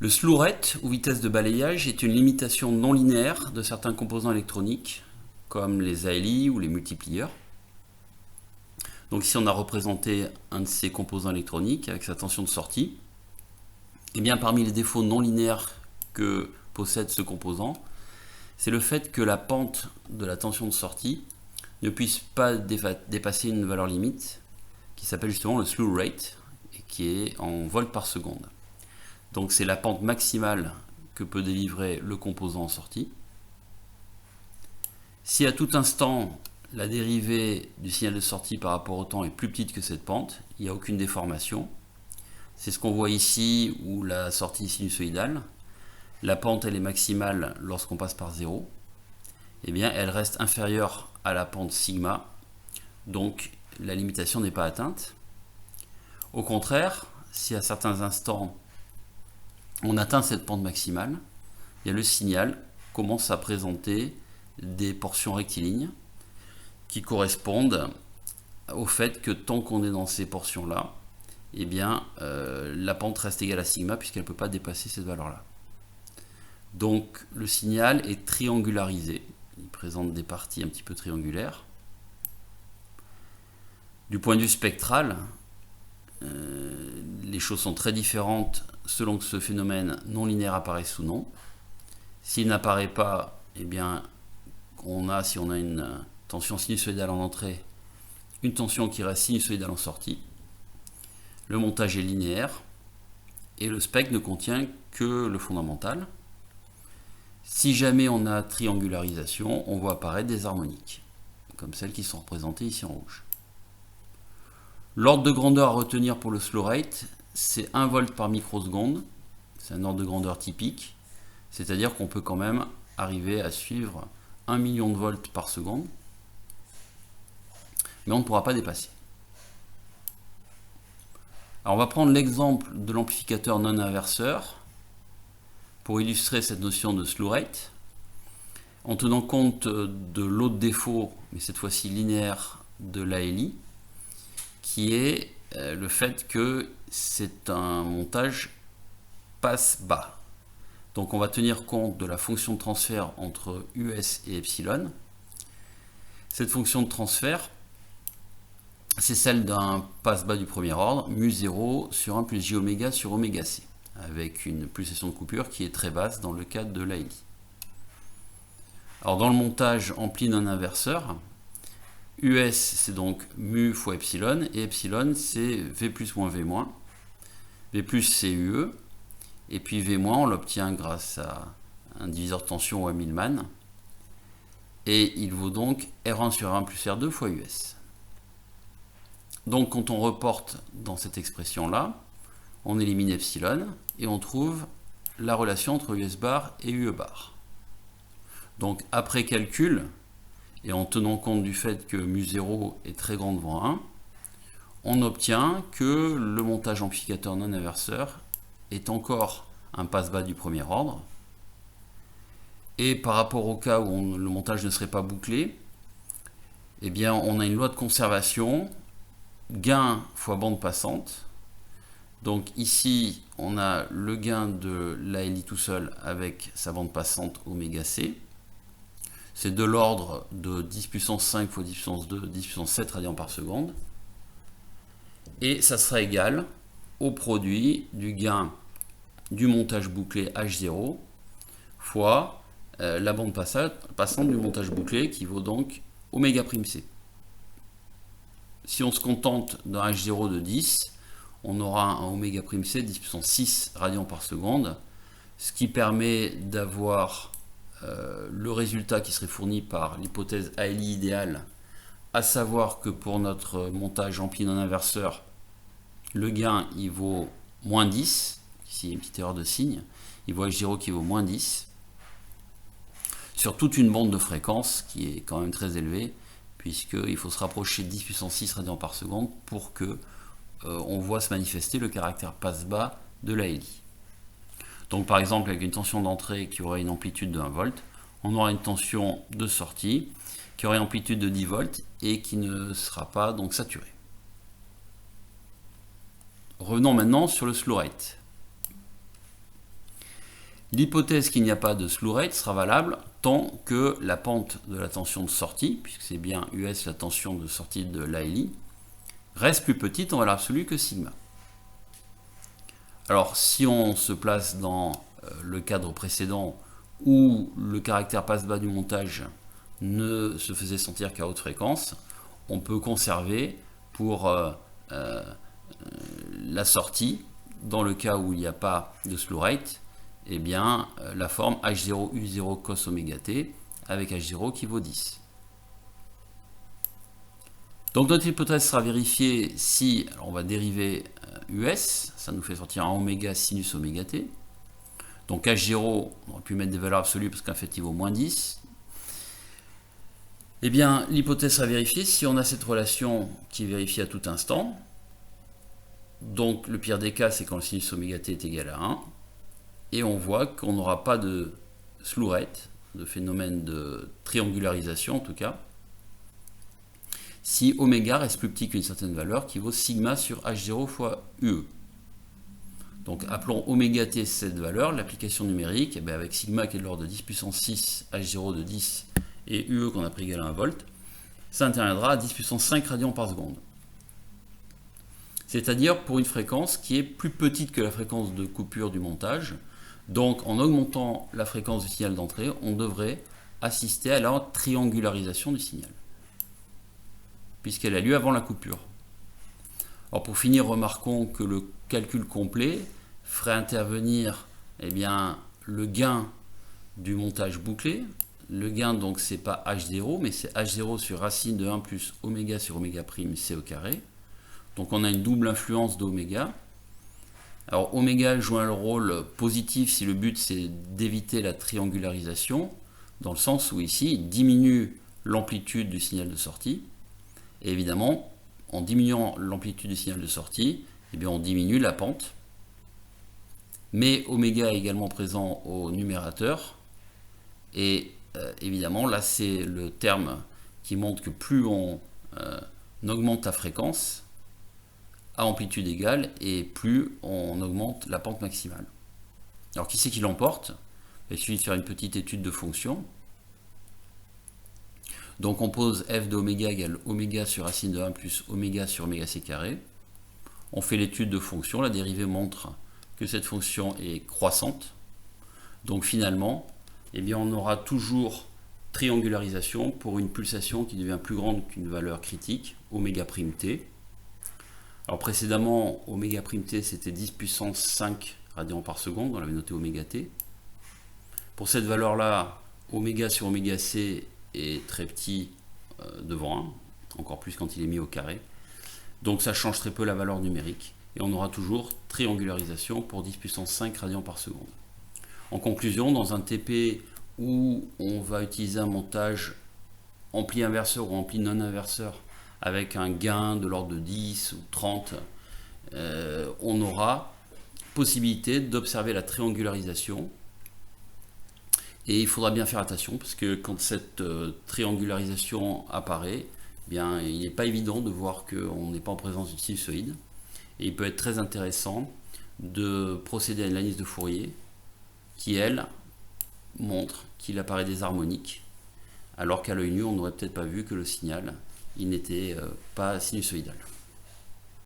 Le slew rate, ou vitesse de balayage, est une limitation non linéaire de certains composants électroniques, comme les ALI ou les multiplieurs. Donc ici on a représenté un de ces composants électroniques avec sa tension de sortie. Et bien parmi les défauts non linéaires que possède ce composant, c'est le fait que la pente de la tension de sortie ne puisse pas dépasser une valeur limite qui s'appelle justement le slew rate et qui est en volts par seconde. Donc c'est la pente maximale que peut délivrer le composant en sortie. Si à tout instant la dérivée du signal de sortie par rapport au temps est plus petite que cette pente, il n'y a aucune déformation. C'est ce qu'on voit ici où la sortie est sinusoïdale. La pente elle est maximale lorsqu'on passe par 0. Eh bien elle reste inférieure à la pente sigma, donc la limitation n'est pas atteinte. Au contraire, si à certains instants on atteint cette pente maximale, et le signal commence à présenter des portions rectilignes qui correspondent au fait que tant qu'on est dans ces portions-là, eh bien, la pente reste égale à sigma puisqu'elle ne peut pas dépasser cette valeur-là. Donc le signal est triangularisé, il présente des parties un petit peu triangulaires. Du point de vue spectral, les choses sont très différentes selon que ce phénomène non linéaire apparaisse ou non. S'il n'apparaît pas, eh bien, si on a une tension sinusoïdale en entrée, une tension qui reste sinusoïdale en sortie. Le montage est linéaire et le spectre ne contient que le fondamental. Si jamais on a triangularisation, on voit apparaître des harmoniques, comme celles qui sont représentées ici en rouge. L'ordre de grandeur à retenir pour le slew rate, c'est 1 volt par microseconde. C'est un ordre de grandeur typique, c'est-à-dire qu'on peut quand même arriver à suivre 1 million de volts par seconde, mais on ne pourra pas dépasser. Alors on va prendre l'exemple de l'amplificateur non inverseur pour illustrer cette notion de slew rate, en tenant compte de l'autre défaut, mais cette fois-ci linéaire, de l'ALI, qui est le fait que c'est un montage passe-bas. Donc on va tenir compte de la fonction de transfert entre US et epsilon. Cette fonction de transfert, c'est celle d'un passe-bas du premier ordre, mu0 sur 1 plus j oméga sur oméga c, avec une pulsation de coupure qui est très basse dans le cadre de l'ALI. Alors dans le montage ampli non inverseur, US c'est donc mu fois epsilon, et epsilon c'est V plus moins V moins. V plus c'est UE, et puis V moins on l'obtient grâce à un diviseur de tension ou à Millman, et il vaut donc R1 sur 1 plus R2 fois US. Donc quand on reporte dans cette expression-là, on élimine epsilon, et on trouve la relation entre US bar et UE bar. Donc après calcul, et en tenant compte du fait que mu0 est très grand devant 1, on obtient que le montage amplificateur non inverseur est encore un passe-bas du premier ordre. Et par rapport au cas où le montage ne serait pas bouclé, eh bien on a une loi de conservation, gain fois bande passante. Donc ici, on a le gain de l'ALI tout seul avec sa bande passante oméga c. C'est de l'ordre de 10 puissance 5 fois 10 puissance 2, 10 puissance 7 radians par seconde. Et ça sera égal au produit du gain du montage bouclé H0 fois la bande passante du montage bouclé qui vaut donc oméga prime c. Si on se contente d'un H0 de 10, on aura un oméga prime c 10 puissance 6 radians par seconde, ce qui permet d'avoir le résultat qui serait fourni par l'hypothèse ALI idéale, à savoir que pour notre montage ampli non inverseur, le gain il vaut moins 10, ici il y a une petite erreur de signe, il vaut H0 qui vaut moins 10, sur toute une bande de fréquence qui est quand même très élevée, puisqu'il faut se rapprocher de 10 puissance 6 radians par seconde pour que on voit se manifester le caractère passe-bas de l'ALI. Donc par exemple avec une tension d'entrée qui aurait une amplitude de 1 volt, on aura une tension de sortie qui aurait une amplitude de 10 volts et qui ne sera pas donc saturée. Revenons maintenant sur le slew rate. L'hypothèse qu'il n'y a pas de slew rate sera valable tant que la pente de la tension de sortie, puisque c'est bien US la tension de sortie de l'ALI, reste plus petite en valeur absolue que sigma. Alors si on se place dans le cadre précédent où le caractère passe-bas du montage ne se faisait sentir qu'à haute fréquence, on peut conserver pour la sortie, dans le cas où il n'y a pas de slew rate, eh bien, la forme H0 U0 cos oméga t avec H0 qui vaut 10. Donc notre hypothèse sera vérifiée si, alors on va dériver US, ça nous fait sortir un oméga sinus oméga t. Donc H0, on aurait pu mettre des valeurs absolues parce qu'en fait il vaut moins 10. Eh bien, l'hypothèse sera vérifiée si on a cette relation qui est vérifiée à tout instant. Donc le pire des cas, c'est quand le sinus oméga t est égal à 1. Et on voit qu'on n'aura pas de slew rate, de phénomène de triangularisation en tout cas, si oméga reste plus petit qu'une certaine valeur qui vaut sigma sur H0 fois UE. Donc appelons oméga t cette valeur, l'application numérique, et avec sigma qui est de l'ordre de 10 puissance 6, H0 de 10 et UE qu'on a pris égal à 1 volt, ça interviendra à 10 puissance 5 radians par seconde. C'est-à-dire pour une fréquence qui est plus petite que la fréquence de coupure du montage. Donc en augmentant la fréquence du signal d'entrée, on devrait assister à la triangularisation du signal, puisqu'elle a lieu avant la coupure. Alors pour finir, remarquons que le calcul complet ferait intervenir le gain du montage bouclé. Le gain, donc, c'est pas H0, mais c'est H0 sur racine de 1 plus oméga sur oméga prime c au carré. Donc on a une double influence d'oméga. Alors oméga joue un rôle positif si le but c'est d'éviter la triangularisation, dans le sens où ici il diminue l'amplitude du signal de sortie. Et évidemment, en diminuant l'amplitude du signal de sortie, on diminue la pente. Mais oméga est également présent au numérateur. Et évidemment, là c'est le terme qui montre que plus on augmente la fréquence, à amplitude égale, et plus on augmente la pente maximale. Alors qui c'est qui l'emporte? Il suffit de faire une petite étude de fonction. Donc on pose f de oméga égale oméga sur racine de 1 plus oméga sur oméga c carré. On fait l'étude de fonction, la dérivée montre que cette fonction est croissante. Donc finalement, on aura toujours triangularisation pour une pulsation qui devient plus grande qu'une valeur critique, oméga prime t. Alors précédemment, oméga prime t c'était 10 puissance 5 radians par seconde, on l'avait noté oméga t. Pour cette valeur-là, oméga sur oméga c est très petit devant 1, encore plus quand il est mis au carré. Donc ça change très peu la valeur numérique, et on aura toujours triangularisation pour 10 puissance 5 radians par seconde. En conclusion, dans un TP où on va utiliser un montage ampli inverseur ou ampli non inverseur, avec un gain de l'ordre de 10 ou 30, on aura possibilité d'observer la triangularisation. Et il faudra bien faire attention, parce que quand cette triangularisation apparaît, il n'est pas évident de voir qu'on n'est pas en présence d'une sinusoïde. Et il peut être très intéressant de procéder à une analyse de Fourier qui, elle, montre qu'il apparaît des harmoniques, alors qu'à l'œil nu, on n'aurait peut-être pas vu que le signal il n'était pas sinusoïdal.